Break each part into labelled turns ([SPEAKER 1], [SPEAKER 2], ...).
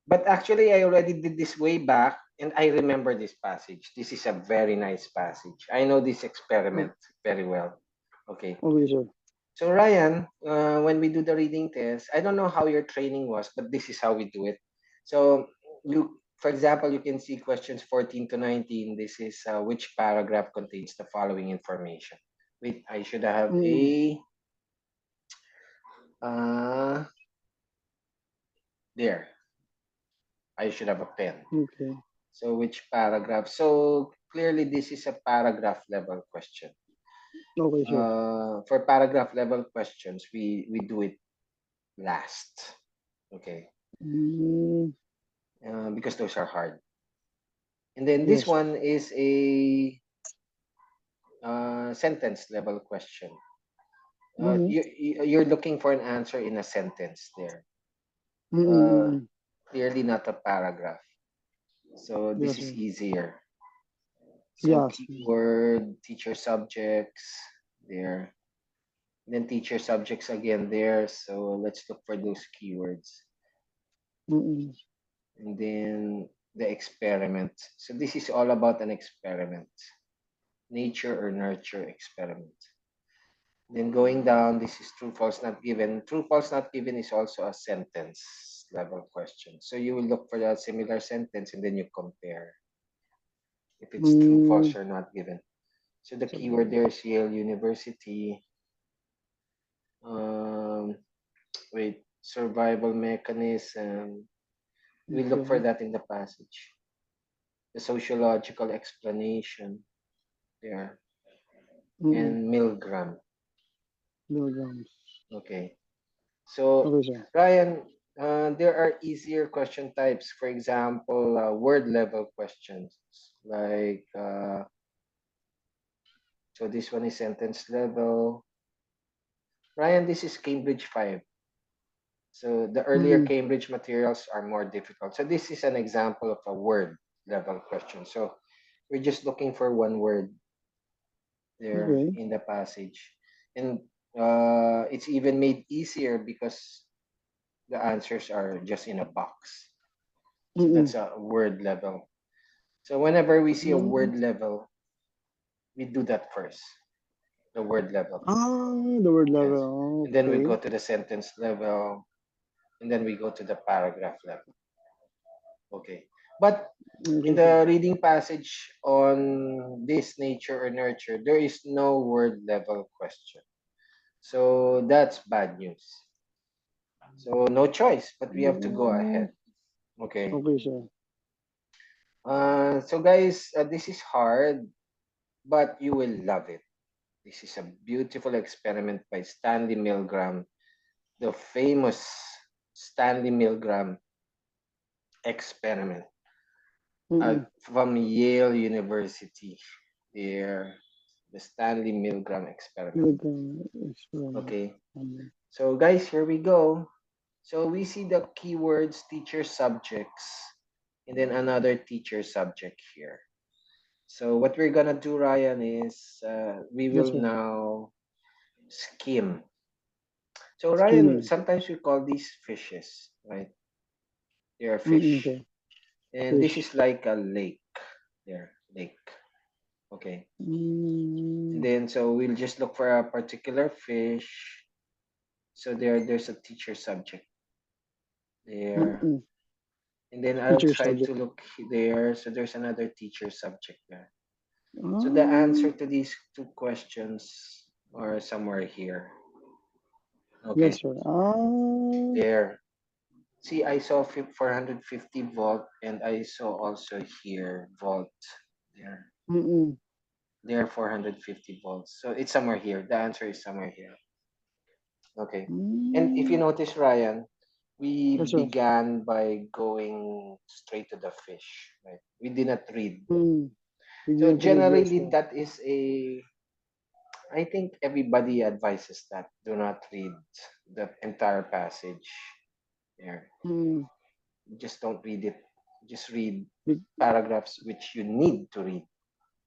[SPEAKER 1] But actually, I already did this way back, and I remember this passage. This is a very nice passage. I know this experiment very well. Okay.
[SPEAKER 2] Okay, sir.
[SPEAKER 1] So Ryan, when we do the reading test, I don't know how your training was, but this is how we do it. So for example, you can see questions 14 to 19. This is which paragraph contains the following information. Wait, I should have
[SPEAKER 2] Mm,
[SPEAKER 1] a uh, there. I should have a pen.
[SPEAKER 2] okay.
[SPEAKER 1] So which paragraph? So clearly, this is a paragraph level question.
[SPEAKER 2] Okay, sir.
[SPEAKER 1] For paragraph level questions, we do it last. Okay,
[SPEAKER 2] Mm,
[SPEAKER 1] because those are hard. And then this
[SPEAKER 2] yes.
[SPEAKER 1] one is a sentence level question.
[SPEAKER 2] Mm-hmm.
[SPEAKER 1] You're looking for an answer in a sentence there. Uh,
[SPEAKER 2] Mm-mm.
[SPEAKER 1] Clearly not a paragraph. So this
[SPEAKER 2] Yes,
[SPEAKER 1] is
[SPEAKER 2] sir.
[SPEAKER 1] easier. So
[SPEAKER 2] Yes.
[SPEAKER 1] keyword, teacher subjects there. Then teacher subjects again there. So let's look for those keywords.
[SPEAKER 2] Mm-mm.
[SPEAKER 1] And then the experiment. So this is all about an experiment. Nature or nurture experiment. Then going down, this is true, false, not given. True, false, not given is also a sentence level question. So you will look for that similar sentence and then you compare if it's true,
[SPEAKER 2] Mm,
[SPEAKER 1] false, or not given. So the
[SPEAKER 2] so,
[SPEAKER 1] keyword there is Yale University. Um, Wait, survival mechanism. We look for
[SPEAKER 2] okay.
[SPEAKER 1] that in the passage. The sociological explanation there.
[SPEAKER 2] Mm-mm.
[SPEAKER 1] And Milgram.
[SPEAKER 2] Milligrams.
[SPEAKER 1] Okay. So,
[SPEAKER 2] Okay, sir.
[SPEAKER 1] Ryan, there are easier question types. For example, word level questions. Like, so this one is sentence level. Ryan, this is Cambridge 5. So the earlier
[SPEAKER 2] Mm,
[SPEAKER 1] Cambridge materials are more difficult. So this is an example of a word level question. So we're just looking for one word there
[SPEAKER 2] okay.
[SPEAKER 1] in the passage. And it's even made easier because the answers are just in a box. So
[SPEAKER 2] Mm-mm.
[SPEAKER 1] that's a word level. So whenever we see a
[SPEAKER 2] Mm.
[SPEAKER 1] word level, we do that first, the word level.
[SPEAKER 2] Ah, the word
[SPEAKER 1] Yes.
[SPEAKER 2] level.
[SPEAKER 1] And then we
[SPEAKER 2] Okay.
[SPEAKER 1] go to the sentence level, and then we go to the paragraph level. Okay. But in
[SPEAKER 2] Okay, sir.
[SPEAKER 1] the reading passage on this nature or nurture, there is no word level question. So that's bad news. So no choice, but we have to go
[SPEAKER 2] Mm,
[SPEAKER 1] ahead. Okay.
[SPEAKER 2] okay, sir.
[SPEAKER 1] So guys, this is hard, but you will love it. This is a beautiful experiment by Stanley Milgram, the famous Stanley Milgram experiment
[SPEAKER 2] Mm-mm.
[SPEAKER 1] from Yale University. There, the Stanley Milgram experiment.
[SPEAKER 2] Milligram experiment.
[SPEAKER 1] Okay,
[SPEAKER 2] Um,
[SPEAKER 1] so guys, here we go. So we see the keywords teacher subjects and then another teacher subject here. So what we're gonna do, Ryan, is we
[SPEAKER 2] yes,
[SPEAKER 1] will
[SPEAKER 2] sir.
[SPEAKER 1] now skim. So Ryan,
[SPEAKER 2] Skimming.
[SPEAKER 1] sometimes we call these fishes, right? They are
[SPEAKER 2] Mm-mm,
[SPEAKER 1] fish.
[SPEAKER 2] okay.
[SPEAKER 1] And this
[SPEAKER 2] Fish.
[SPEAKER 1] is like a lake. There, lake. Okay. And
[SPEAKER 2] Mm,
[SPEAKER 1] then so we'll just look for a particular fish. So there's a teacher subject there.
[SPEAKER 2] mm-mm.
[SPEAKER 1] And then I'll
[SPEAKER 2] Teacher
[SPEAKER 1] try
[SPEAKER 2] subject.
[SPEAKER 1] to look there. So there's another teacher subject there. So the
[SPEAKER 2] Ah,
[SPEAKER 1] answer to these two questions are somewhere here.
[SPEAKER 2] yes,
[SPEAKER 1] Okay.
[SPEAKER 2] sir. Ah,
[SPEAKER 1] There. See, I saw 450 volt and I saw also here volt there.
[SPEAKER 2] mm-mm.
[SPEAKER 1] There 450 volts. So it's somewhere here. The answer is somewhere here. Okay. And if you
[SPEAKER 2] Mm,
[SPEAKER 1] notice, Ryan, we
[SPEAKER 2] yes, sir.
[SPEAKER 1] began by going straight to the fish, right? We did not read.
[SPEAKER 2] Mm. We
[SPEAKER 1] So
[SPEAKER 2] didn't read, yes,
[SPEAKER 1] generally,
[SPEAKER 2] sir.
[SPEAKER 1] that is I think everybody advises that. Do not read the entire passage there.
[SPEAKER 2] Mm.
[SPEAKER 1] Just don't read it. Just read
[SPEAKER 2] Be-
[SPEAKER 1] paragraphs which you need to read.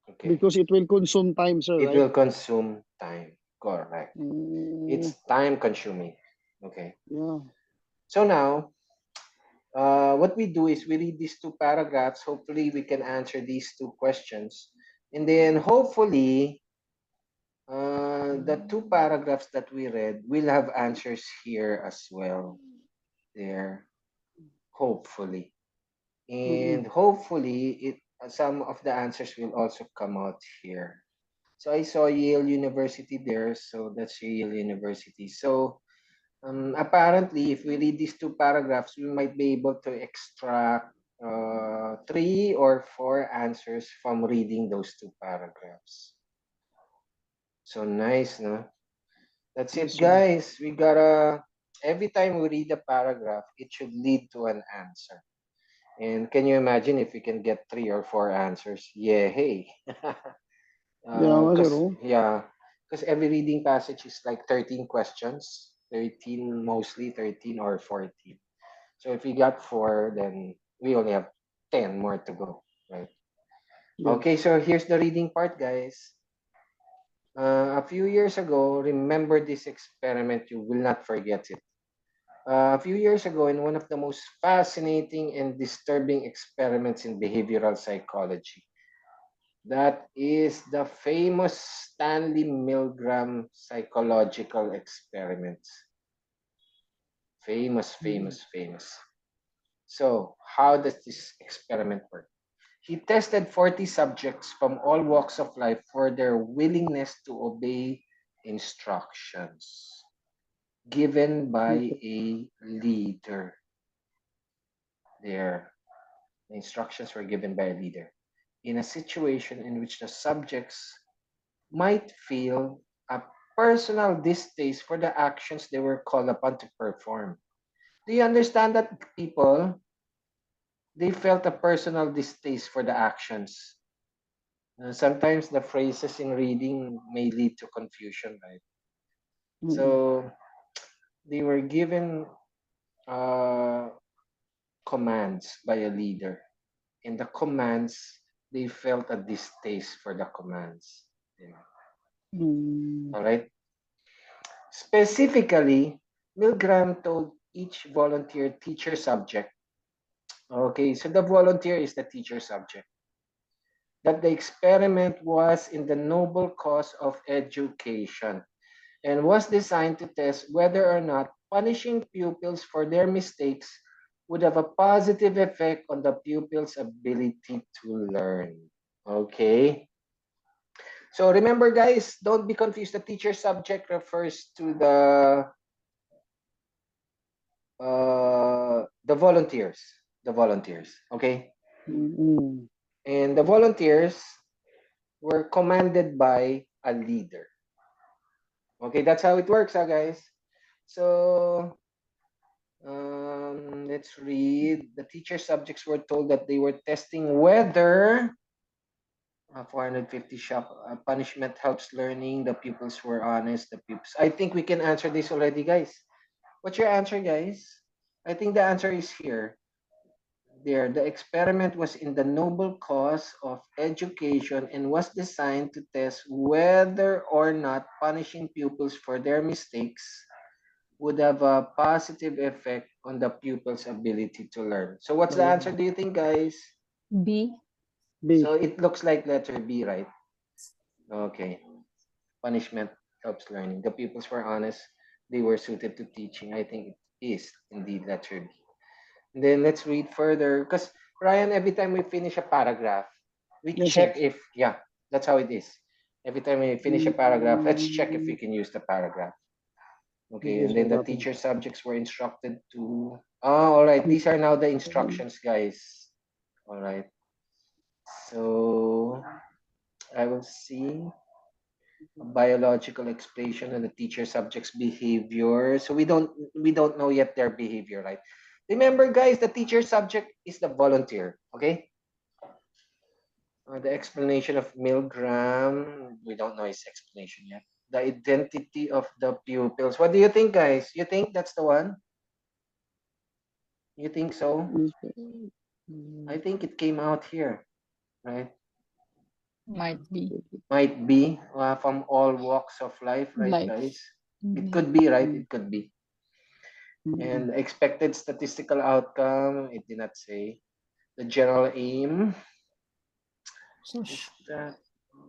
[SPEAKER 1] Okay.
[SPEAKER 2] because it will consume time, sir,
[SPEAKER 1] It
[SPEAKER 2] right?
[SPEAKER 1] will consume time. Correct.
[SPEAKER 2] Mm,
[SPEAKER 1] It's time consuming. Okay.
[SPEAKER 2] yeah.
[SPEAKER 1] So now, what we do is we read these two paragraphs. Hopefully, we can answer these two questions. And then hopefully, the two paragraphs that we read will have answers here as well. There, hopefully. And
[SPEAKER 2] Mm-mm.
[SPEAKER 1] hopefully, some of the answers will also come out here. So I saw Yale University there, so that's Yale University. So apparently, if we read these two paragraphs, we might be able to extract 3 or 4 answers from reading those two paragraphs. So nice, no? That's it,
[SPEAKER 2] Yes, sir.
[SPEAKER 1] guys. We gotta, every time we read a paragraph, it should lead to an answer. And can you imagine if we can get 3 or 4 answers? Yeah, hey.
[SPEAKER 2] Yeah, nga, sir,
[SPEAKER 1] Because
[SPEAKER 2] oh.
[SPEAKER 1] yeah, because every reading passage is like 13 questions, 13 mostly 13 or 14. So if we got 4, then we only have 10 more to go, right? Okay,
[SPEAKER 2] Yes.
[SPEAKER 1] so here's the reading part, guys. A few years ago, remember this experiment, you will not forget it. A few years ago, in one of the most fascinating and disturbing experiments in behavioral psychology, that is the famous Stanley Milgram psychological experiments. Famous,
[SPEAKER 2] Mm.
[SPEAKER 1] famous, famous. So, how does this experiment work? He tested 40 subjects from all walks of life for their willingness to obey instructions given by
[SPEAKER 2] Okay.
[SPEAKER 1] a leader. There, the instructions were given by a leader in a situation in which the subjects might feel a personal distaste for the actions they were called upon to perform. Do you understand that, people? They felt a personal distaste for the actions. Sometimes the phrases in reading may lead to confusion, right?
[SPEAKER 2] Mm-mm.
[SPEAKER 1] So they were given uh, commands by a leader, and the commands, they felt a distaste for the commands. You know?
[SPEAKER 2] Mm.
[SPEAKER 1] All right. Specifically, Milgram told each volunteer teacher subject. Okay, so the volunteer is the teacher subject, that the experiment was in the noble cause of education and was designed to test whether or not punishing pupils for their mistakes would have a positive effect on the pupils' ability to learn. Okay. So remember, guys, don't be confused. The teacher subject refers to the volunteers. The volunteers. Okay.
[SPEAKER 2] Mm-mm.
[SPEAKER 1] And the volunteers were commanded by a leader. Okay, that's how it works, guys. So let's read. The teacher subjects were told that they were testing whether 450 shock punishment helps learning. The pupils were honest. The pupils. I think we can answer this already, guys. What's your answer, guys? I think the answer is here. There, the experiment was in the noble cause of education and was designed to test whether or not punishing pupils for their mistakes would have a positive effect on the pupil's ability to learn. So what's the answer,
[SPEAKER 2] Oh,
[SPEAKER 1] do you think, guys?
[SPEAKER 3] B.
[SPEAKER 1] So
[SPEAKER 2] B.
[SPEAKER 1] it looks like letter B, right? Okay. Punishment helps learning. The pupils were honest. They were suited to teaching. I think it is indeed letter B. And then let's read further. Because, Ryan, every time we finish a paragraph, we
[SPEAKER 2] Yes, sir.
[SPEAKER 1] check if, yeah, that's how it is. Every time we finish a paragraph, let's check if we
[SPEAKER 2] Mm.
[SPEAKER 1] can use the paragraph. Okay,
[SPEAKER 2] Okay,
[SPEAKER 1] and then
[SPEAKER 2] sir.
[SPEAKER 1] the
[SPEAKER 2] Copy.
[SPEAKER 1] teacher subjects were instructed to. Oh, all right. These are now the
[SPEAKER 2] Mm.
[SPEAKER 1] instructions, guys. All right. So I will see a biological explanation on the teacher subjects' behavior. So we don't know yet their behavior, right? Remember, guys, the teacher subject is the volunteer. Okay. The explanation of Milgram, we don't know his explanation yet. The identity of the pupils. What do you think, guys? You think that's the one? You think so?
[SPEAKER 2] Yes, sir.
[SPEAKER 1] I
[SPEAKER 2] Mm.
[SPEAKER 1] think it came out here, right?
[SPEAKER 3] Might be.
[SPEAKER 1] Might be from all walks of life, right,
[SPEAKER 3] Life.
[SPEAKER 1] guys? It
[SPEAKER 3] Mm.
[SPEAKER 1] could be, right?
[SPEAKER 2] Mm.
[SPEAKER 1] It could be. And expected statistical outcome, it did not say. The general aim is
[SPEAKER 3] Social.
[SPEAKER 1] that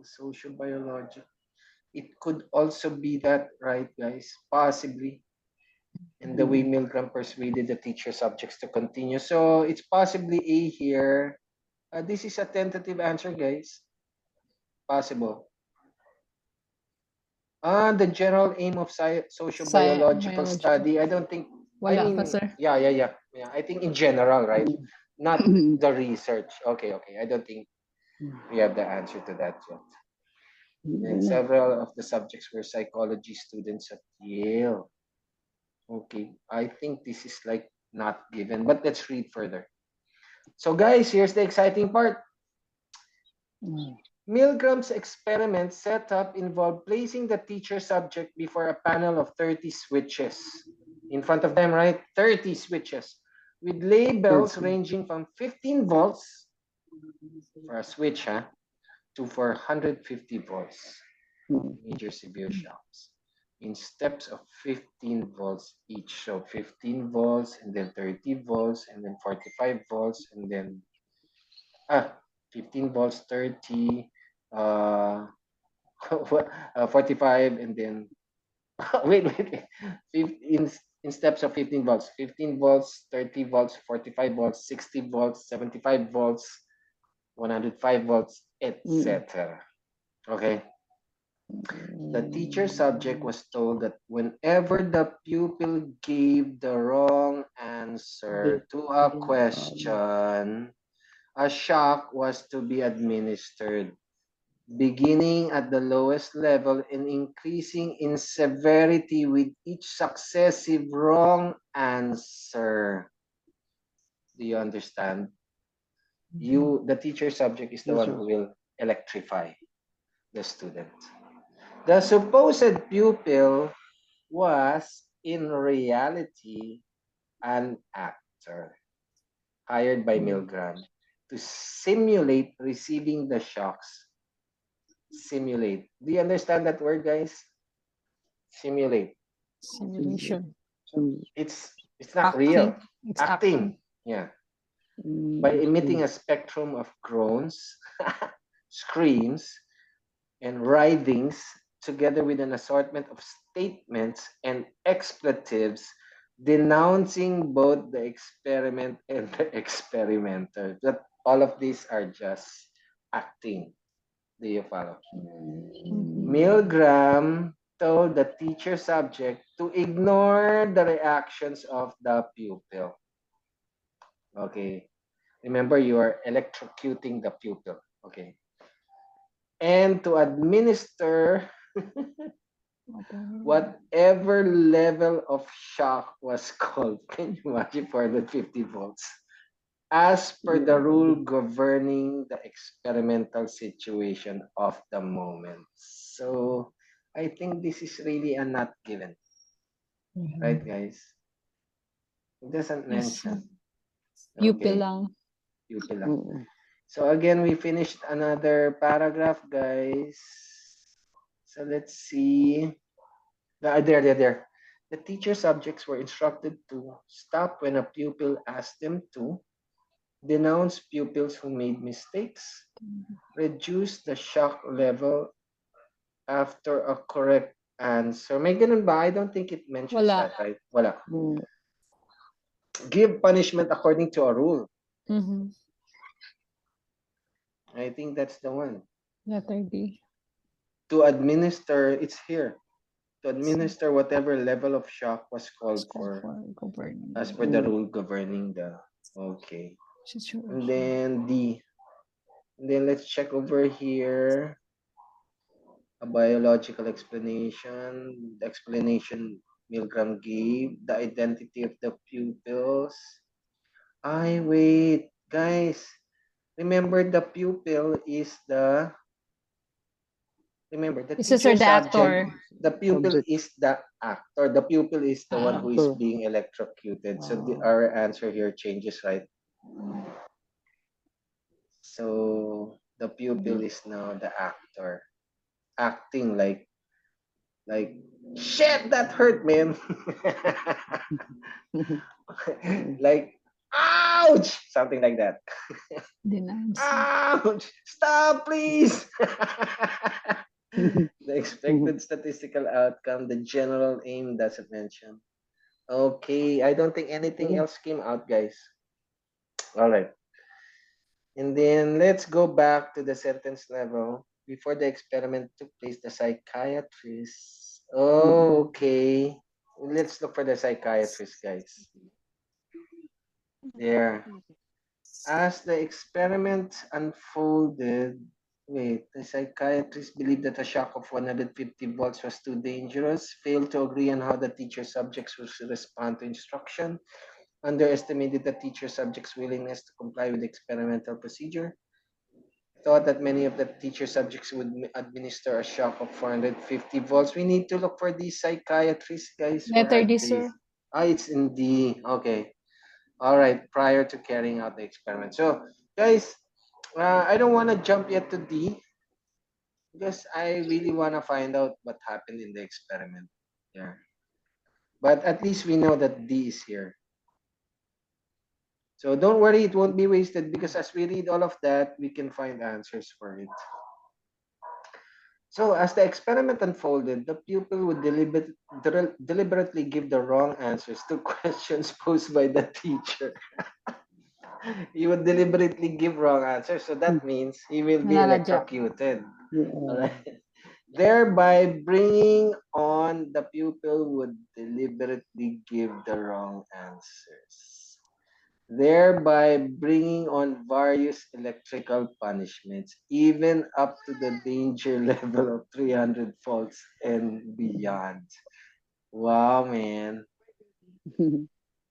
[SPEAKER 1] sociobiological. It could also be that, right, guys? Possibly. And the way Milgram persuaded the teacher subjects to continue. So it's possibly A here. This is a tentative answer, guys. Possible. The general aim of sociobiological
[SPEAKER 3] Biological.
[SPEAKER 1] study, I don't think, I
[SPEAKER 3] Wala pa,
[SPEAKER 1] mean,
[SPEAKER 3] sir.
[SPEAKER 1] yeah. I think in general, right? Not the research. Okay. I don't think we have the answer to that yet. And several of the subjects were psychology students at Yale. Okay, I think this is like not given, but let's read further. So guys, here's the exciting part. Milgram's experiment setup involved placing the teacher subject before a panel of 30 switches. In front of them, right? 30 switches with labels ranging from 15 volts for a switch, to 450 volts. Major severe shocks in steps of 15 volts each. So 15 volts and then 30 volts and then 45 volts and then 15 volts, 30, uh, 45 and then wait. In steps of 15 volts, 15 volts, 30 volts, 45 volts, 60 volts, 75 volts, 105 volts, etc. Okay. The teacher subject was told that whenever the pupil gave the wrong answer to a question, a shock was to be administered, beginning at the lowest level and increasing in severity with each successive wrong answer. Do you understand? The teacher subject is the one who will electrify the student. The supposed pupil was in reality an actor hired by Milgram to simulate receiving the shocks. Simulate. Do you understand that word, guys? Simulate.
[SPEAKER 3] Simulation.
[SPEAKER 1] It's not
[SPEAKER 3] Acting.
[SPEAKER 1] real.
[SPEAKER 3] It's
[SPEAKER 1] Acting. Yeah. By emitting a spectrum of groans, screams, and writhings, together with an assortment of statements and expletives denouncing both the experiment and the experimenter. That all of these are just acting. Do you follow? Milgram told the teacher subject to ignore the reactions of the pupil. Okay. Remember, you are electrocuting the pupil. Okay. And to administer whatever level of shock was called. Can you imagine 450 volts? As per the rule governing the experimental situation of the moment. So I think this is really a not given. Right, guys? It doesn't mention.
[SPEAKER 3] Pupil lang.
[SPEAKER 1] Pupil lang. So again, we finished another paragraph, guys. So let's see. There. The teacher subjects were instructed to stop when a pupil asked them to, denounce pupils who made mistakes, reduce the shock level after a correct answer. May ganun ba? I don't think it mentions
[SPEAKER 3] Wala.
[SPEAKER 1] that, right? Wala. Give punishment according to a rule. I think that's the one.
[SPEAKER 3] Letter D.
[SPEAKER 1] To administer, it's here. To administer whatever level of shock was called for as per the rule governing the situation. And then D. And then let's check over here. A biological explanation. The explanation Milgram gave. The identity of the pupils. Wait. Guys. Remember the pupil is the... Remember, the teacher subject, the pupil is the actor. The pupil is the one who is being electrocuted. So our answer here changes, right? So the pupil is now the actor, acting like Shit, that hurt, man. Like, ouch, something like that.
[SPEAKER 3] Denounce.
[SPEAKER 1] Ouch, stop, please. The expected statistical outcome, the general aim doesn't mention. Okay, I don't think anything else came out, guys. All right. And then let's go back to the sentence level. Before the experiment took place, the psychiatrist. Oh, okay. Let's look for the psychiatrist, guys. There. As the experiment unfolded, wait, the psychiatrist believed that a shock of 150 volts was too dangerous, failed to agree on how the teacher subjects would respond to instruction, underestimated the teacher subjects' willingness to comply with the experimental procedure, thought that many of the teacher subjects would administer a shock of 450 volts. We need to look for these psychiatrists, guys. Where are
[SPEAKER 3] Letter D,
[SPEAKER 1] they?
[SPEAKER 3] sir.
[SPEAKER 1] Ah, it's in D. Okay. All right. Prior to carrying out the experiment. So, guys, I don't want to jump yet to D because I really want to find out what happened in the experiment. Yeah. But at least we know that D is here. So don't worry, it won't be wasted because as we read all of that, we can find answers for it. So as the experiment unfolded, the pupil would deliberately give the wrong answers to questions posed by the teacher. He would deliberately give wrong answers, so that means he will be
[SPEAKER 3] Nananadya.
[SPEAKER 1] electrocuted. All
[SPEAKER 2] Yeah.
[SPEAKER 1] right. Thereby bringing on the pupil would deliberately give the wrong answers, thereby bringing on various electrical punishments, even up to the danger level of 300 volts and beyond. Wow, man.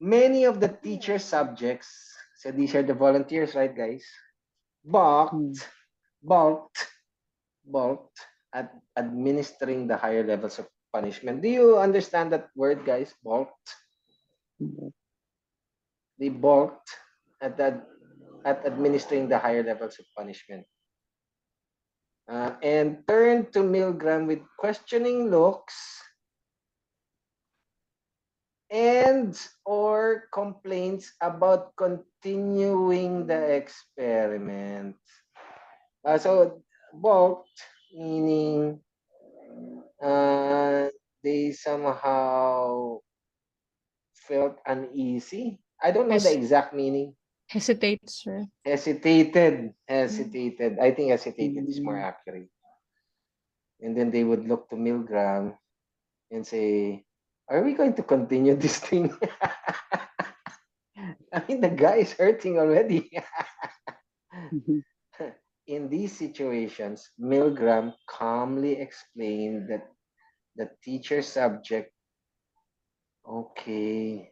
[SPEAKER 1] Many of the teacher subjects, so these are the volunteers, right, guys? Balked, balked, balked at administering the higher levels of punishment. Do you understand that word, guys? Balked. They balked at that at administering the higher levels of punishment. And turned to Milgram with questioning looks and or complaints about continuing the experiment. So balked meaning uh, they somehow felt uneasy. I don't know the
[SPEAKER 3] Hes-
[SPEAKER 1] exact meaning.
[SPEAKER 3] hesitate, sir.
[SPEAKER 1] Hesitated. I think hesitated is more accurate. And then they would look to Milgram and say, "Are we going to continue this thing?" I mean, the guy is hurting already. In these situations, Milgram calmly explained that the teacher subject, okay,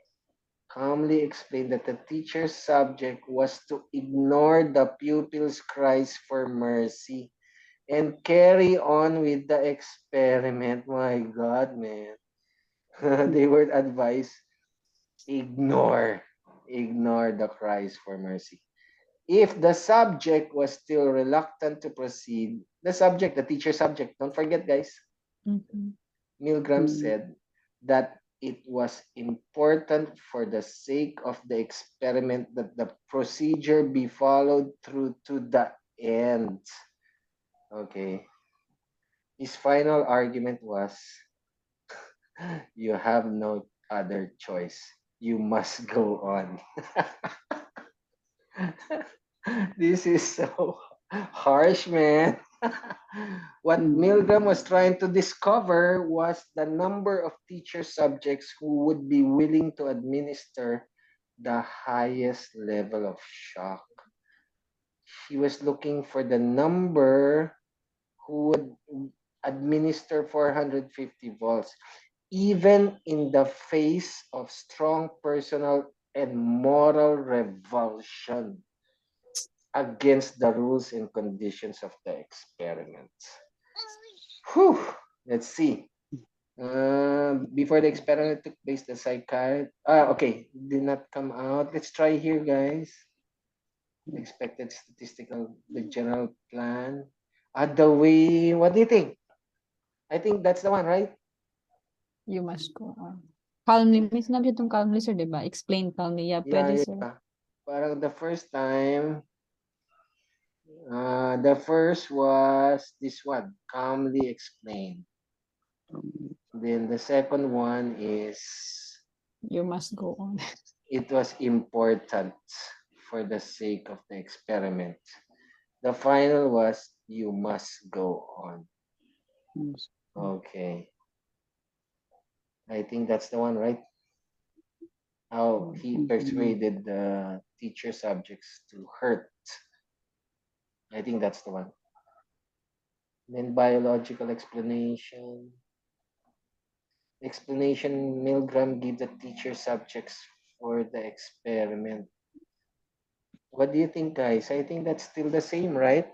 [SPEAKER 1] calmly explained that the teacher subject was to ignore the pupil's cries for mercy and carry on with the experiment. My God, man. They were advised, ignore, ignore the cries for mercy. If the subject was still reluctant to proceed, the subject, the teacher subject, don't forget, guys,
[SPEAKER 3] Mhm.
[SPEAKER 1] Milgram said that it was important for the sake of the experiment that the procedure be followed through to the end. Okay. His final argument was, you have no other choice. You must go on. This is so harsh, man. What Milgram was trying to discover was the number of teacher subjects who would be willing to administer the highest level of shock. He was looking for the number who would administer 450 volts, even in the face of strong personal and moral revulsion against the rules and conditions of the experiment. Whew, let's see. Before the experiment took place, the psychiatrist, okay, did not come out. Let's try here, guys. Expected statistical, the general plan. The way, what do you think? I think that's the one, right?
[SPEAKER 3] You must go on. Calmly. May sinabi itong calmly, sir, diba? Explain calmly. Yeah,
[SPEAKER 1] Yeah,
[SPEAKER 3] pwede, sir.
[SPEAKER 1] yeah. Parang the first time, the first was this one, calmly explain. Then the second one is,
[SPEAKER 3] You must go on.
[SPEAKER 1] it was important for the sake of the experiment. The final was, you must go on. Okay. I think that's the one, right? How he persuaded the teacher subjects to hurt. I think that's the one. Then biological explanation. Explanation Milgram gave the teacher subjects for the experiment. What do you think, guys? I think that's still the same, right?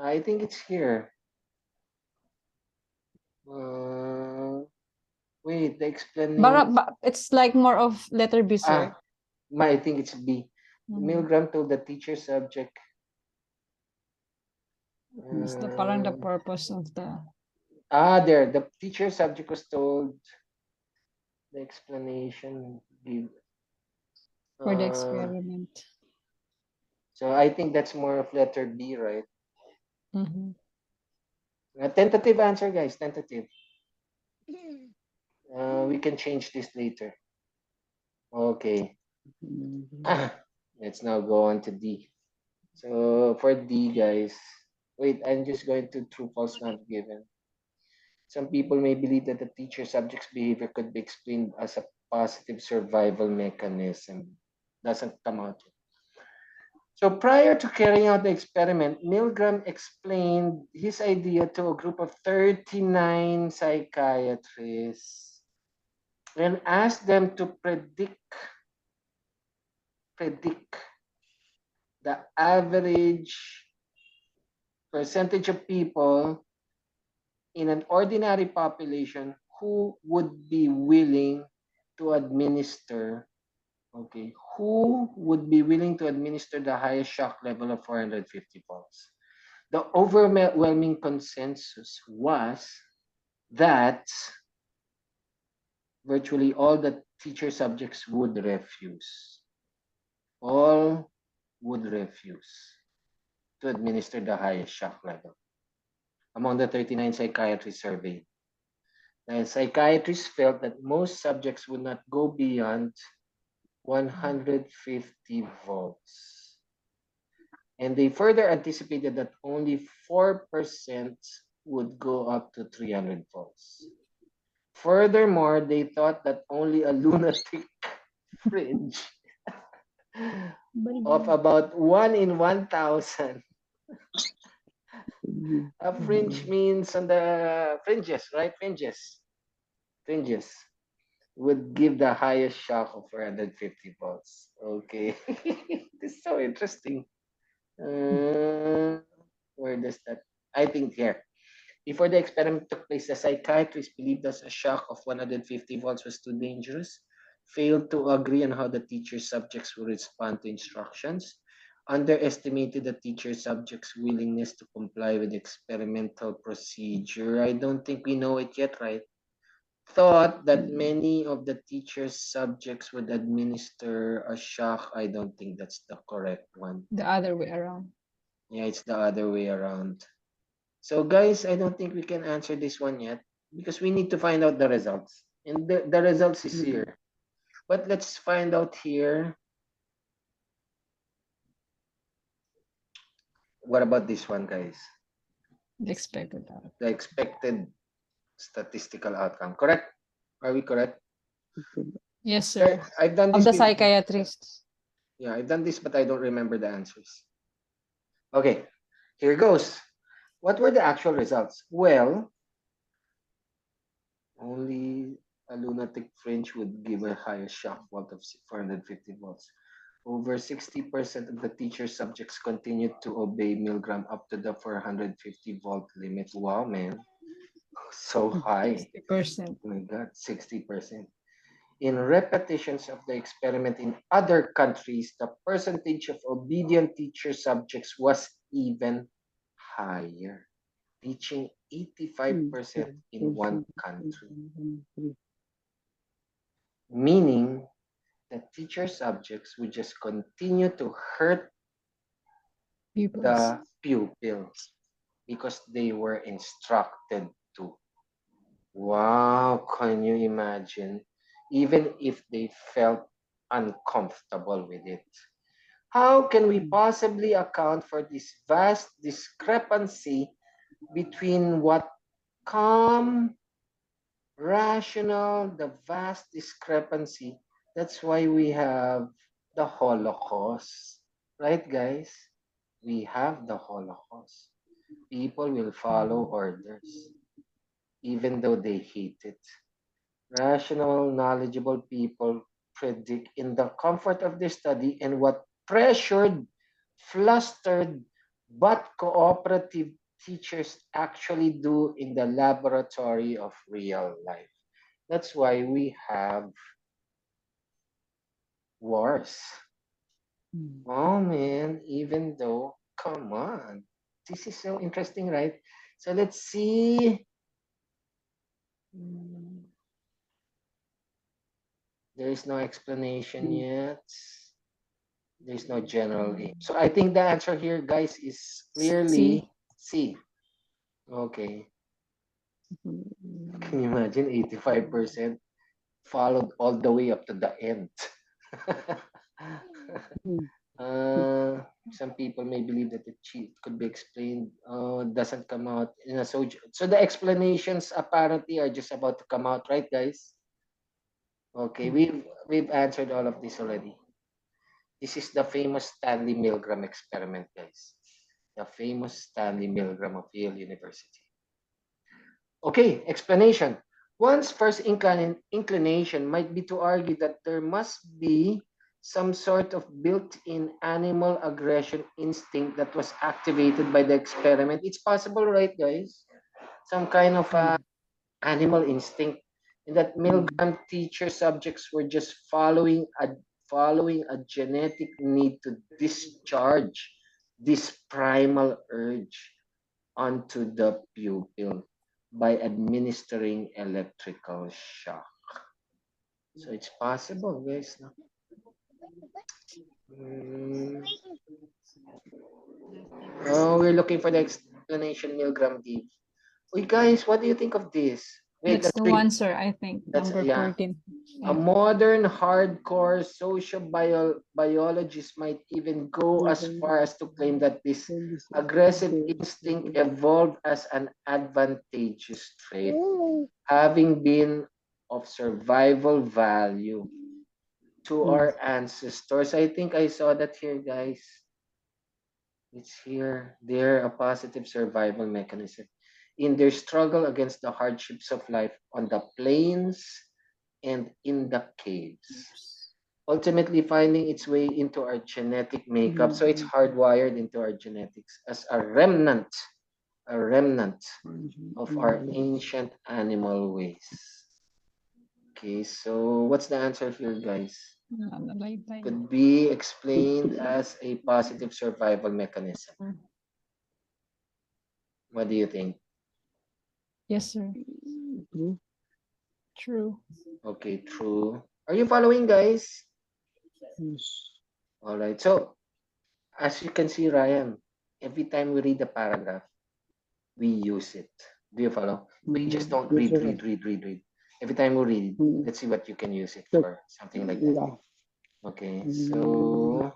[SPEAKER 1] I think it's here. Wait, the explanation.
[SPEAKER 3] It's like more of letter B, sir.
[SPEAKER 1] I think it's B. Milgram told the teacher subject.
[SPEAKER 3] It's parang the purpose of the...
[SPEAKER 1] There. The teacher subject was told the explanation give.
[SPEAKER 3] For the experiment.
[SPEAKER 1] So I think that's more of letter B, right?
[SPEAKER 3] Mm-hmm.
[SPEAKER 1] Tentative answer, guys. Tentative. We can change this later. Okay. Let's now go on to D. So for D, guys, wait, I'm just going to true false not given. Some people may believe that the teacher subject's behavior could be explained as a positive survival mechanism. Doesn't come out. So prior to carrying out the experiment, Milgram explained his idea to a group of 39 psychiatrists and asked them to predict the average percentage of people in an ordinary population who would be willing to administer, who would be willing to administer the highest shock level of 450 volts. The overwhelming consensus was that virtually all the teacher subjects would refuse. All would refuse to administer the highest shock level. Among the 39 psychiatrists surveyed, the psychiatrists felt that most subjects would not go beyond 150 volts. And they further anticipated that only 4% would go up to 300 volts. Furthermore, they thought that only a lunatic fringe of about 1 in 1,000. A fringe means on the fringes, right? Fringes would give the highest shock of 450 volts. Okay. This is so interesting. Where does that? I think here. Before the experiment took place, the psychiatrist believed that a shock of 150 volts was too dangerous, failed to agree on how the teacher subjects would respond to instructions, underestimated the teacher subjects' willingness to comply with the experimental procedure. I don't think we know it yet, right? Thought that many of the teacher's subjects would administer a shock. I don't think that's the correct one.
[SPEAKER 3] The other way around.
[SPEAKER 1] Yeah, it's the other way around. So guys, I don't think we can answer this one yet because we need to find out the results. And the results is here. But let's find out here. What about this one, guys?
[SPEAKER 3] The expected outcome.
[SPEAKER 1] The expected statistical outcome. Correct? Are we correct?
[SPEAKER 3] Yes, sir.
[SPEAKER 1] I've done this
[SPEAKER 3] of the
[SPEAKER 1] before.
[SPEAKER 3] psychiatrists.
[SPEAKER 1] Yeah, I've done this, but I don't remember the answers. Okay, here goes. What were the actual results? Well, only a lunatic fringe would give a higher shock volt of 450 volts. Over 60% of the teacher subjects continued to obey Milgram up to the 450 volt limit. Wow, man. So high.
[SPEAKER 3] 60%.
[SPEAKER 1] Oh my God, 60%. In repetitions of the experiment in other countries, the percentage of obedient teacher subjects was even higher. reaching 85% in one country, meaning that teacher subjects would just continue to hurt
[SPEAKER 3] Pupils.
[SPEAKER 1] the pupils because they were instructed to. Wow, can you imagine? Even if they felt uncomfortable with it. How can we possibly account for this vast discrepancy between what calm, rational, the vast discrepancy? That's why we have the Holocaust. Right, guys? We have the Holocaust. People will follow orders, even though they hate it. Rational, knowledgeable people predict in the comfort of their study and what pressured, flustered, but cooperative teachers actually do in the laboratory of real life. That's why we have wars. Oh man, even though, come on. This is so interesting, right? So let's see. There is no explanation yet. There's no general aim. So I think the answer here, guys, is clearly C. Okay. Can you imagine 85% followed all the way up to the end? Some people may believe that the cheat could be explained. Doesn't come out. So the explanations apparently are just about to come out, right, guys? Okay, we've answered all of this already. This is the famous Stanley Milgram experiment, guys. The famous Stanley Milgram of Yale University. Okay, explanation. One's first inclination might be to argue that there must be some sort of built-in animal aggression instinct that was activated by the experiment. It's possible, right, guys? Some kind of animal instinct, and that Milgram teacher subjects were just following a genetic need to discharge this primal urge onto the pupil by administering electrical shock. So it's possible, guys. No? Oh, we're looking for the explanation Milgram gave. Wait, guys, what do you think of this? Wait,
[SPEAKER 3] That's the one, sir, I think. Number 14.
[SPEAKER 1] A modern hardcore sociobiologist might even go as far as to claim that this aggressive instinct evolved as an advantageous trait, having been of survival value to our ancestors. I think I saw that here, guys. It's here. They're a positive survival mechanism in their struggle against the hardships of life on the plains and in the caves, ultimately finding its way into our genetic makeup. So it's hardwired into our genetics as a remnant of our ancient animal ways. Okay, so what's the answer here, guys? Could be explained as a positive survival mechanism. What do you think?
[SPEAKER 3] Yes, sir. True.
[SPEAKER 1] Okay, true. Are you following, guys? All right. So, as you can see, Ryan, every time we read the paragraph, we use it. Do you follow? We just don't read. Every time we read, let's see what you can use it for. Something like that. Okay, so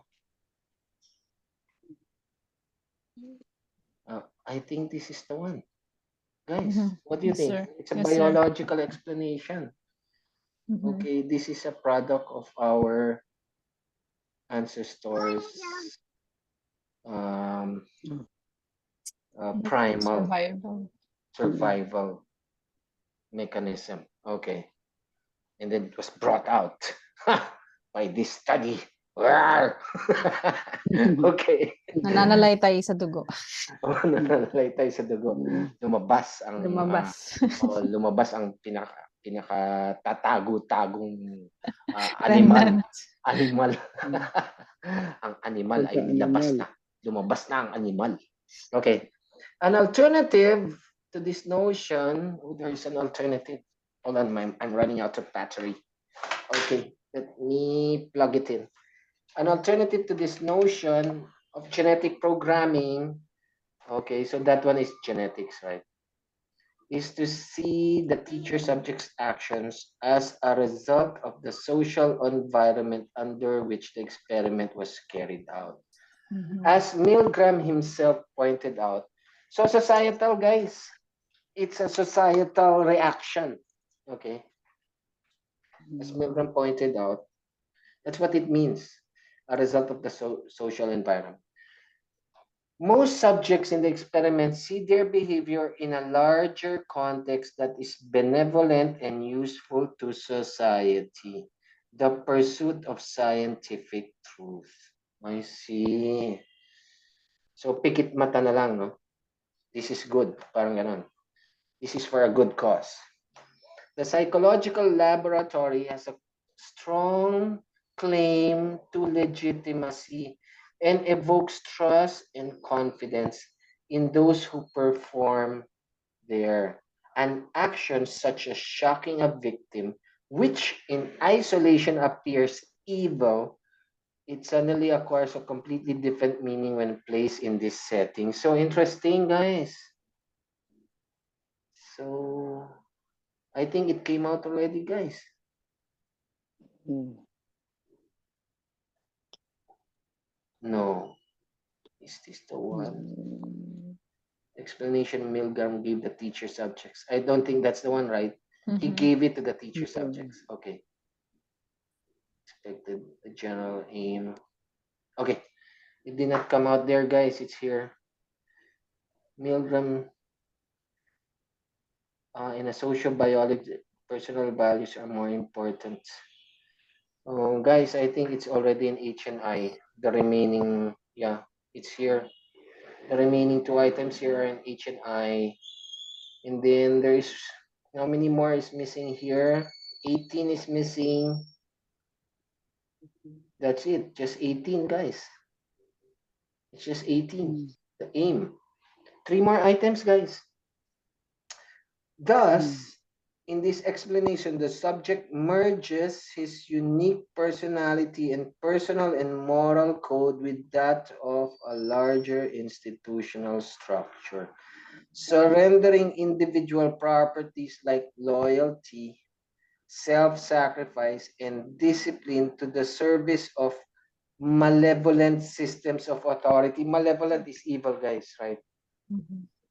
[SPEAKER 1] I think this is the one. Guys, what do you think?
[SPEAKER 3] Sir.
[SPEAKER 1] It's a biological explanation. Okay, this is a product of our ancestors' primal survival mechanism. Okay, and then it was brought out by this study. Okay.
[SPEAKER 3] Nananalay tayo sa dugo.
[SPEAKER 1] Nananalay tayo sa dugo. Lumabas ang pinakatatago-tagong animal. Ang animal ay lumabas na ang animal. Okay. An alternative to this notion, oh, there is an alternative. Hold on, I'm running out of battery. Okay, let me plug it in. An alternative to this notion of genetic programming, okay, so that one is genetics, right? Is to see the teacher subject's actions as a result of the social environment under which the experiment was carried out. As Milgram himself pointed out, so societal, guys, it's a societal reaction. Okay, as Milgram pointed out, that's what it means, a result of the social environment. Most subjects in the experiment see their behavior in a larger context that is benevolent and useful to society. The pursuit of scientific truth. I see. So, pikit mata na lang, no? This is good. Parang ganon. This is for a good cause. The psychological laboratory has a strong claim to legitimacy and evokes trust and confidence in those who perform there. An action such as shocking a victim, which in isolation appears evil, it suddenly acquires a completely different meaning when placed in this setting. So interesting, guys. So I think it came out already, guys. No. Is this the one? Explanation Milgram gave the teacher subjects. I don't think that's the one, right? He gave it to the teacher subjects. Okay. Expected the general aim. Okay. It did not come out there, guys. It's here. Milgram, in a social biology, personal values are more important. Guys, I think it's already in H and I. The remaining, yeah, it's here. The remaining two items here are in H and I. And then there is, how many more is missing here? 18 is missing. That's it. Just 18, guys. It's just 18. The aim. 3 more items, guys. Thus, in this explanation, the subject merges his unique personality and personal and moral code with that of a larger institutional structure, surrendering individual properties like loyalty, self-sacrifice, and discipline to the service of malevolent systems of authority. Malevolent is evil, guys, right?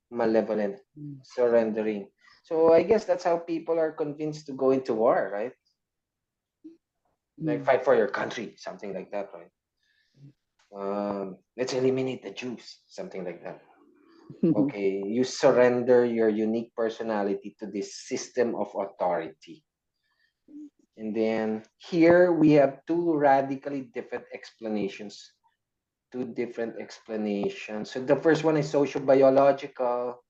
[SPEAKER 1] Malevolent, surrendering. So I guess that's how people are convinced to go into war, right? Like fight for your country, something like that, right? Let's eliminate the Jews, something like that. Okay, you surrender your unique personality to this system of authority. And then here we have two radically different explanations. Two different explanations. So the first one is social biological.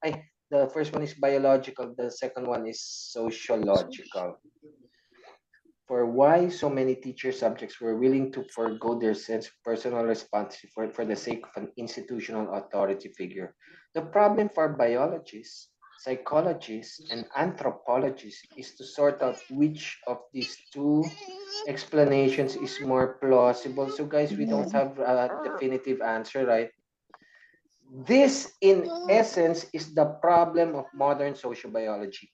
[SPEAKER 1] The first one is biological. The second one is sociological. For why so many teacher subjects were willing to forego their sense of personal responsibility for the sake of an institutional authority figure. The problem for biologists, psychologists, and anthropologists is to sort out which of these two explanations is more plausible. So guys, we don't have a definitive answer, right? This, in essence, is the problem of modern social biology.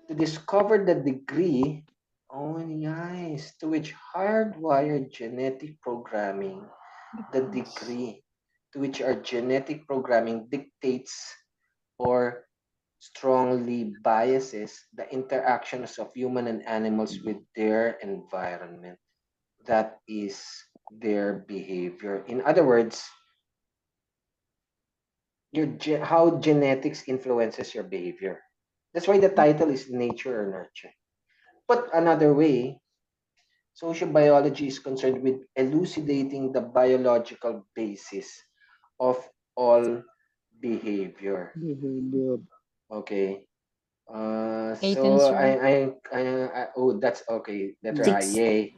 [SPEAKER 1] To discover the degree, oh nice, to which hardwired genetic programming, the degree to which our genetic programming dictates or strongly biases the interactions of human and animals with their environment. That is their behavior. In other words, how genetics influences your behavior. That's why the title is Nature or Nurture. Put another way, social biology is concerned with elucidating the biological basis of all behavior. Okay. So oh, that's okay. Letter I,
[SPEAKER 3] Six.
[SPEAKER 1] yay.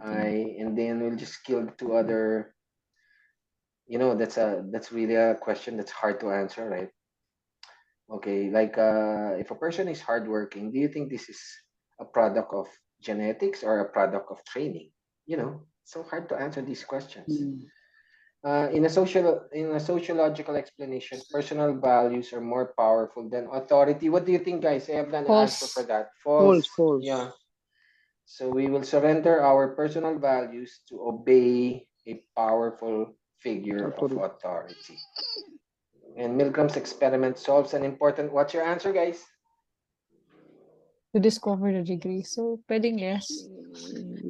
[SPEAKER 1] I, and then we'll just kill the two other You know, that's really a question that's hard to answer, right? Okay, like if a person is hardworking, do you think this is a product of genetics or a product of training? You know, so hard to answer these questions.
[SPEAKER 2] Mm.
[SPEAKER 1] In a sociological explanation, personal values are more powerful than authority. What do you think, guys? I have an answer for
[SPEAKER 3] False.
[SPEAKER 1] that. False.
[SPEAKER 2] False.
[SPEAKER 1] Yeah. So we will surrender our personal values to obey a powerful figure of
[SPEAKER 2] Authority.
[SPEAKER 1] authority. And Milgram's experiment solves an important. What's your answer, guys?
[SPEAKER 3] To discover the degree. So, pwedeng yes.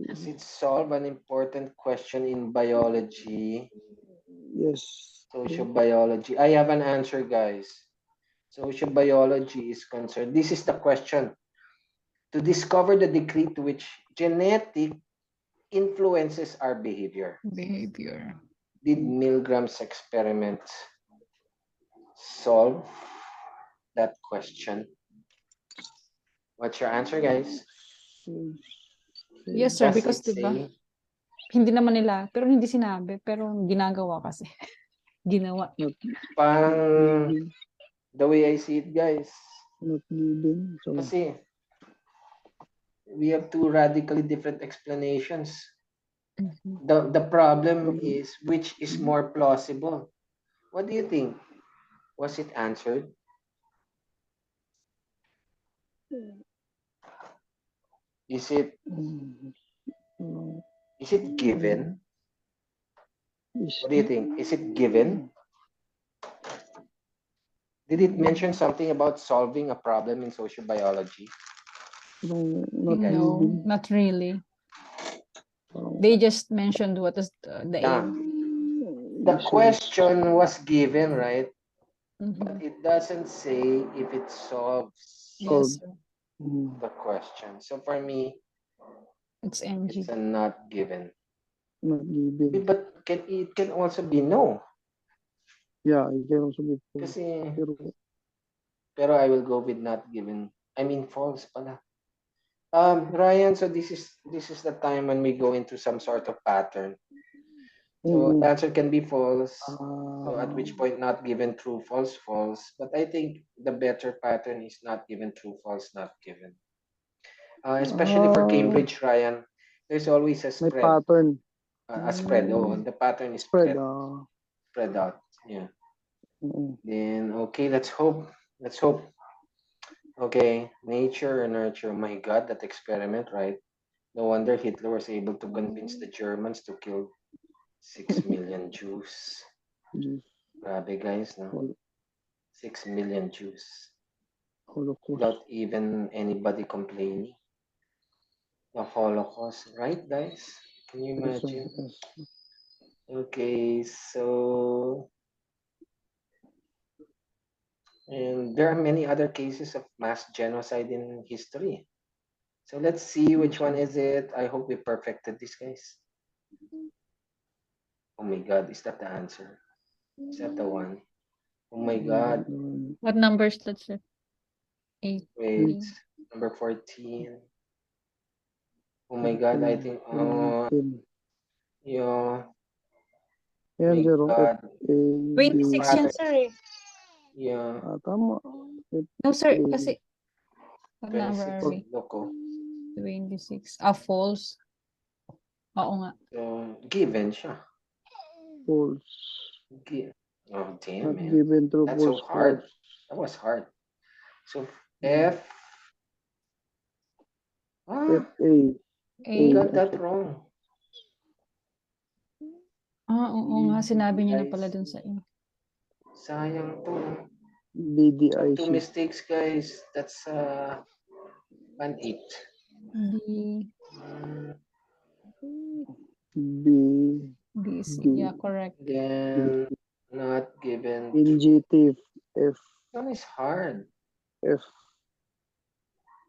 [SPEAKER 1] Does it solve an important question in biology,
[SPEAKER 2] Yes.
[SPEAKER 1] sociobiology? I have an answer, guys. Sociobiology is concerned. This is the question. To discover the degree to which genetic influences our behavior.
[SPEAKER 3] Behavior.
[SPEAKER 1] Did Milgram's experiment solve that question? What's your answer, guys?
[SPEAKER 3] Yes, sir.
[SPEAKER 1] Does
[SPEAKER 3] Because,
[SPEAKER 1] it
[SPEAKER 3] diba,
[SPEAKER 1] say?
[SPEAKER 3] hindi naman nila, pero hindi sinabi, pero ginagawa kasi. Ginawa.
[SPEAKER 2] Not
[SPEAKER 1] Parang
[SPEAKER 2] given.
[SPEAKER 1] the way I see it, guys.
[SPEAKER 2] Not given. So,
[SPEAKER 1] Kasi we have two radically different explanations.
[SPEAKER 3] Mhm.
[SPEAKER 1] The problem is which is more plausible. What do you think? Was it answered? Is it
[SPEAKER 2] mm,
[SPEAKER 1] is it given?
[SPEAKER 2] is
[SPEAKER 1] What do you think? Is it given? Did it mention something about solving a problem in sociobiology?
[SPEAKER 2] not
[SPEAKER 3] No,
[SPEAKER 2] given.
[SPEAKER 3] not really. They just mentioned what is the
[SPEAKER 1] Yeah.
[SPEAKER 3] aim.
[SPEAKER 1] The question was given, right? But
[SPEAKER 3] Mhm.
[SPEAKER 1] it doesn't say if it solves
[SPEAKER 3] Yes, sir.
[SPEAKER 1] the question. So for me,
[SPEAKER 3] It's
[SPEAKER 1] it's
[SPEAKER 3] NG.
[SPEAKER 1] a not given.
[SPEAKER 2] Not given.
[SPEAKER 1] But it can also be no.
[SPEAKER 2] Yeah, it can also be false.
[SPEAKER 1] Kasi,
[SPEAKER 2] Pero,
[SPEAKER 1] pero I will go with not given. I mean false pala. Ryan, so this is the time when we go into some sort of pattern. So the answer can be false. So at which point not given, true, false, false. But I think the better pattern is not given, true, false, not given. Especially for Cambridge, Ryan, there's always a
[SPEAKER 2] may
[SPEAKER 1] spread.
[SPEAKER 2] pattern.
[SPEAKER 1] A spread. Oh, the pattern is
[SPEAKER 2] Spread.
[SPEAKER 1] spread out. Yeah.
[SPEAKER 2] Mm.
[SPEAKER 1] Then okay, let's hope. Let's hope. Okay, nature or nurture. Oh my God, that experiment, right? No wonder Hitler was able to convince the Germans to kill 6 million Jews. Grabe guys, no? 6 million Jews.
[SPEAKER 2] Holocaust.
[SPEAKER 1] Without even anybody complaining. The Holocaust, right guys? Can you imagine?
[SPEAKER 2] Yes.
[SPEAKER 1] Okay, so and there are many other cases of mass genocide in history. So let's see which one is it. I hope we perfected this, guys. Oh my God, is that the answer? Is that the one? Oh my God.
[SPEAKER 3] What numbers that's it? 8.
[SPEAKER 1] Wait, number 14. Oh my God, I think, yeah.
[SPEAKER 2] Yan,
[SPEAKER 1] My
[SPEAKER 2] zero.
[SPEAKER 1] God.
[SPEAKER 3] 26 yan, sir eh.
[SPEAKER 1] Yeah.
[SPEAKER 2] Tama.
[SPEAKER 3] No, sir, kasi what number
[SPEAKER 1] 26.
[SPEAKER 3] are we?
[SPEAKER 1] Loko.
[SPEAKER 3] 26. False. Oo nga.
[SPEAKER 1] So, given siya.
[SPEAKER 2] False.
[SPEAKER 1] Oh, damn,
[SPEAKER 2] Not
[SPEAKER 1] man.
[SPEAKER 2] given, true,
[SPEAKER 1] That's so
[SPEAKER 2] false,
[SPEAKER 1] hard.
[SPEAKER 2] false.
[SPEAKER 1] That was hard. So, F.
[SPEAKER 2] F-A.
[SPEAKER 1] I got that wrong.
[SPEAKER 3] Oo nga. Sinabi niya na pala dun sa
[SPEAKER 1] Sayang to.
[SPEAKER 2] BDIC.
[SPEAKER 1] 2 mistakes, guys. That's 1-8.
[SPEAKER 3] BC. Yeah, correct.
[SPEAKER 1] Then, not given.
[SPEAKER 2] Injective. F.
[SPEAKER 1] That is hard.
[SPEAKER 2] F.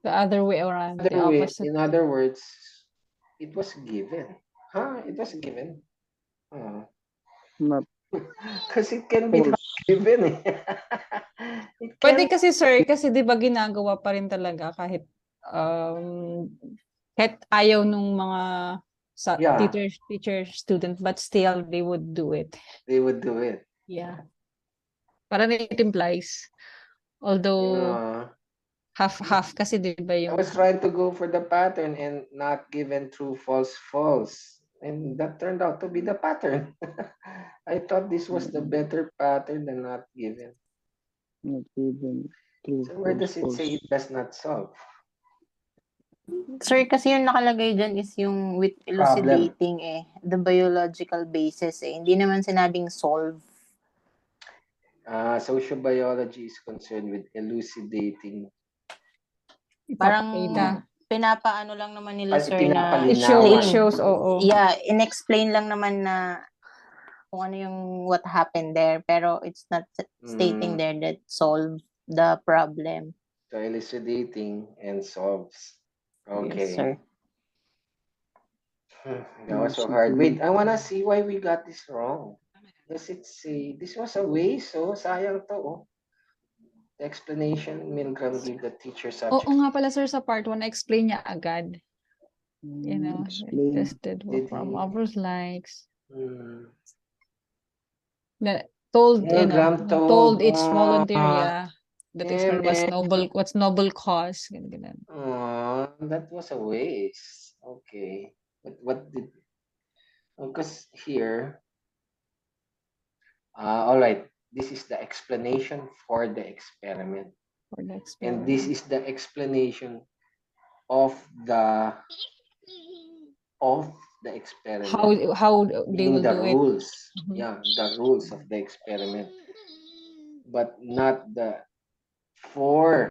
[SPEAKER 3] The other way around. The opposite.
[SPEAKER 1] In other words, it was given. Huh? It was given. Oh.
[SPEAKER 2] Not.
[SPEAKER 1] Because it can be not given. It
[SPEAKER 3] Pwede
[SPEAKER 1] can.
[SPEAKER 3] kasi, sir, kasi di ba ginagawa pa rin talaga kahit ayaw nung mga
[SPEAKER 1] Yeah.
[SPEAKER 3] teacher, student, but still they would do it.
[SPEAKER 1] They would do it.
[SPEAKER 3] Yeah. Parang it implies. Although,
[SPEAKER 1] Uh,
[SPEAKER 3] half kasi di ba
[SPEAKER 1] I
[SPEAKER 3] yung,
[SPEAKER 1] was trying to go for the pattern and not given true, false, false. And that turned out to be the pattern. I thought this was the better pattern than not given.
[SPEAKER 2] Not given. True,
[SPEAKER 1] So where
[SPEAKER 2] false,
[SPEAKER 1] does it say
[SPEAKER 2] false.
[SPEAKER 1] it does not solve?
[SPEAKER 4] Sir, kasi yung nakalagay dyan is yung with
[SPEAKER 1] Problem.
[SPEAKER 4] elucidating the biological basis Hindi naman sinabing solve.
[SPEAKER 1] Sociobiology is concerned with elucidating.
[SPEAKER 4] Parang
[SPEAKER 3] ipapakita.
[SPEAKER 4] pinapaano lang naman nila, sir, na
[SPEAKER 3] It
[SPEAKER 1] Pinapalinawan.
[SPEAKER 3] shows, oo.
[SPEAKER 4] yeah, in-explain lang naman na kung ano yung what happened there. Pero it's not stating there that solve the problem.
[SPEAKER 1] So elucidating and solves. Okay.
[SPEAKER 4] Yes, sir.
[SPEAKER 1] That was so hard. Wait, I wanna see why we got this wrong. Does it say this was a waste? So sayang to. Oh. The explanation Milgram gave the teacher subject.
[SPEAKER 3] Oo nga pala, sir, sa part 1, explain niya agad. You know,
[SPEAKER 2] Explain.
[SPEAKER 3] tested
[SPEAKER 1] Did
[SPEAKER 3] from
[SPEAKER 1] he?
[SPEAKER 3] offers likes.
[SPEAKER 1] Hmm.
[SPEAKER 3] Told,
[SPEAKER 1] Milgram
[SPEAKER 3] told each
[SPEAKER 1] oh,
[SPEAKER 3] volunteer, that
[SPEAKER 1] damn
[SPEAKER 3] experiment was
[SPEAKER 1] it.
[SPEAKER 3] what's noble cause. Ganun.
[SPEAKER 1] Oh, that was a waste. Okay. But what did because here all right, this is the explanation for the experiment.
[SPEAKER 3] For the
[SPEAKER 1] And
[SPEAKER 3] experiment.
[SPEAKER 1] this is the explanation of the experiment.
[SPEAKER 3] How they will
[SPEAKER 1] the
[SPEAKER 3] do it.
[SPEAKER 1] rules.
[SPEAKER 3] Mhm.
[SPEAKER 1] Yeah, the rules of the experiment. But not the for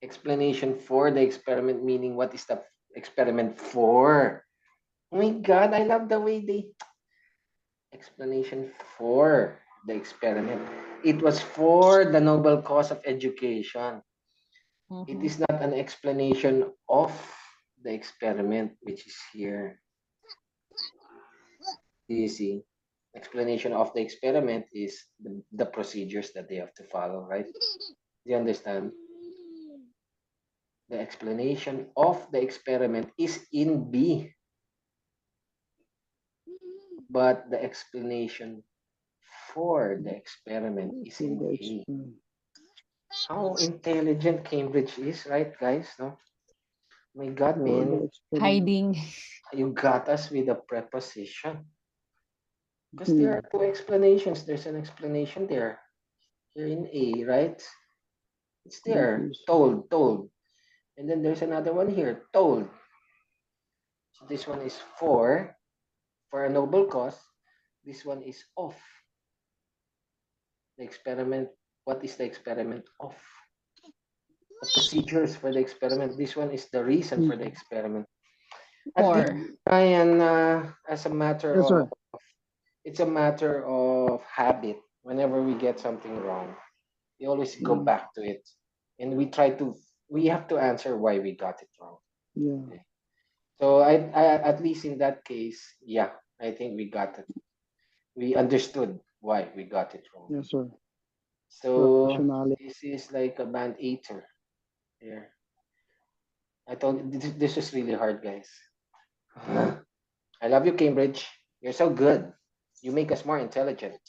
[SPEAKER 1] explanation for the experiment, meaning what is the experiment for? Oh my God, I love the way they explanation for the experiment. It was for the noble cause of education. It is not an explanation of the experiment, which is here. Do you see? Explanation of the experiment is the procedures that they have to follow, right? Do you understand? The explanation of the experiment is in B, but the explanation for the experiment is in A. How intelligent Cambridge is, right, guys? No? My God, man,
[SPEAKER 3] Hiding.
[SPEAKER 1] you got us with a preposition. Because there are two explanations. There's an explanation there. Here in A, right? It's there. Told. And then there's another one here, told. So this one is for a noble cause. This one is of. The experiment. What is the experiment of? The procedures for the experiment. This one is the reason for the experiment. Ryan, as a matter of, it's a matter of habit. Whenever we get something wrong, we always go back to it, and we have to answer why we got it wrong.
[SPEAKER 2] Yeah.
[SPEAKER 1] Okay. So I at least in that case, yeah, I think we got it. We understood why we got it wrong.
[SPEAKER 2] Yes, sir.
[SPEAKER 1] So this is like a band eater here. I thought this was really hard, guys. I love you, Cambridge. You're so good. You make us more intelligent.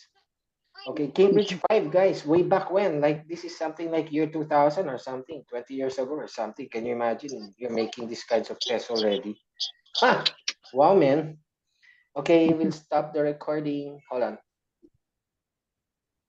[SPEAKER 1] Okay, Cambridge 5, guys, way back when, like this is something like year 2000 or something, 20 years ago or something. Can you imagine you're making these kinds of tests already? Wow, man. Okay, we'll stop the recording. Hold on.